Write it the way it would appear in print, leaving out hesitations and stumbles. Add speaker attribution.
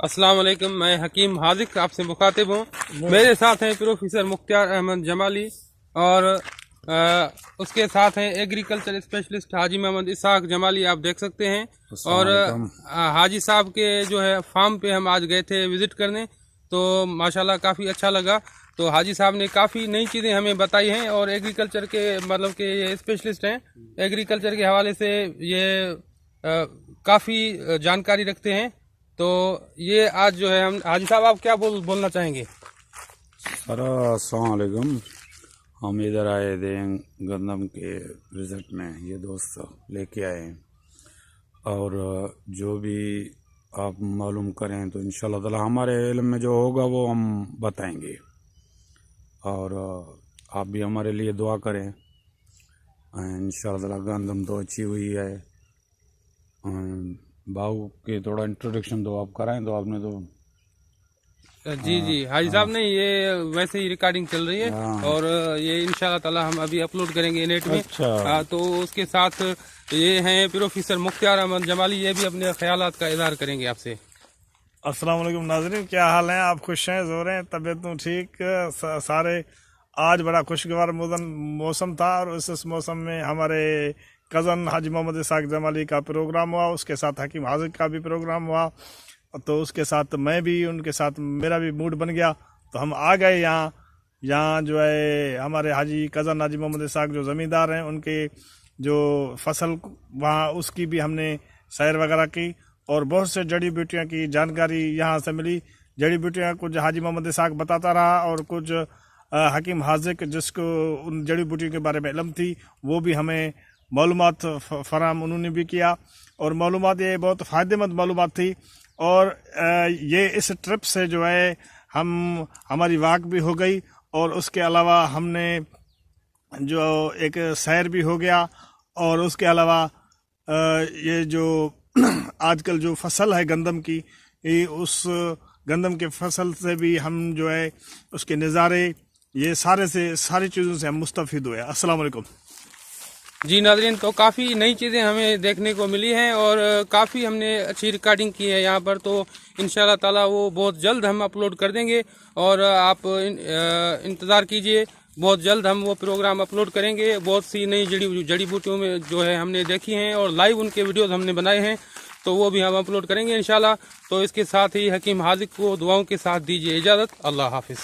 Speaker 1: अस्सलाम वालेकुम, मैं हकीम हाजिक आपसे मुखातिब हूँ। मेरे साथ हैं प्रोफेसर मुख्तार अहमद जमाली और उसके साथ हैं एग्रीकल्चर स्पेशलिस्ट हाजी मोहम्मद इसाक जमाली, आप देख सकते हैं। और हाजी साहब के जो है फार्म पे हम आज गए थे विजिट करने, तो माशाल्लाह काफ़ी अच्छा लगा। तो हाजी साहब ने काफ़ी नई चीज़ें हमें बताई हैं और एग्रीकल्चर के मतलब के ये स्पेशलिस्ट हैं, एग्रीकल्चर के हवाले से ये काफ़ी जानकारी रखते हैं। तो ये आज जो है हम हाजी साहब, आप क्या बोलना चाहेंगे?
Speaker 2: सर अस्सलाम वालेकुम। हम इधर आए थे गंदम के रिजल्ट में, ये दोस्त लेके आए हैं और जो भी आप मालूम करें तो इंशाल्लाह ताला हमारे इल्म में जो होगा वो हम बताएंगे। और आप भी हमारे लिए दुआ करें। इंशाल्लाह ताला गंदम तो अच्छी हुई है। बाबू के थोड़ा इंट्रोडक्शन तो आप कराएं, तो आपने तो
Speaker 1: जी हाजी साहब ने ये वैसे ही रिकॉर्डिंग चल रही है और ये इंशाल्लाह ताला हम अभी अपलोड करेंगे नेट में। तो उसके साथ ये हैं प्रोफेसर मुख्तार अहमद जमाली, ये भी अपने ख्यालात का इजहार करेंगे आपसे।
Speaker 3: अस्सलाम वालेकुम नाज़रीन, क्या हाल है? आप खुश हैं, जोर हैं, तबीयत ठीक सारे? आज बड़ा खुशगवार मौसम था और इस मौसम में हमारे कज़न हाजी मोहम्मद इसाक जमाली का प्रोग्राम हुआ, उसके साथ हकीम हाजिक का भी प्रोग्राम हुआ। तो उसके साथ मैं भी, उनके साथ मेरा भी मूड बन गया, तो हम आ गए यहाँ जो है हमारे हाजी कज़न हाजी मोहम्मद इसाक जो ज़मींदार हैं, उनके जो फसल वहाँ उसकी भी हमने सैर वगैरह की और बहुत से जड़ी बूटियों की जानकारी यहाँ से मिली। जड़ी बूटियाँ कुछ हाजी मोहम्मद इसाक बताता रहा और कुछ हकीम हाजिक जिसको उन जड़ी बूटियों के बारे में इल्म थी वो भी हमें मालूमात फराहम उन्होंने भी किया। और मालूमात ये बहुत फ़ायदेमंद मालूमात थी। और ये इस ट्रिप से जो है हमारी वाक भी हो गई और उसके अलावा हमने जो एक सैर भी हो गया। और उसके अलावा ये जो आजकल जो फसल है गंदम की, उस गंदम के फसल से भी हम जो है उसके नज़ारे, ये सारी चीज़ों से हम मुस्तफ़ीद हुए। अस्सलाम वालेकुम।
Speaker 1: जी नाज़रीन, तो काफ़ी नई चीज़ें हमें देखने को मिली हैं और काफ़ी हमने अच्छी रिकॉर्डिंग की है यहाँ पर। तो इंशाल्लाह ताला वो बहुत जल्द हम अपलोड कर देंगे और आप इंतज़ार कीजिए, बहुत जल्द हम वो प्रोग्राम अपलोड करेंगे। बहुत सी नई जड़ी बूटियों में जो है हमने देखी हैं और लाइव उनके वीडियोज़ हमने बनाए हैं, तो वो भी हम अपलोड करेंगे इंशाल्लाह। तो इसके साथ ही हकीम हाजिक को दुआओं के साथ दीजिए इजाज़त। अल्लाह हाफिज़।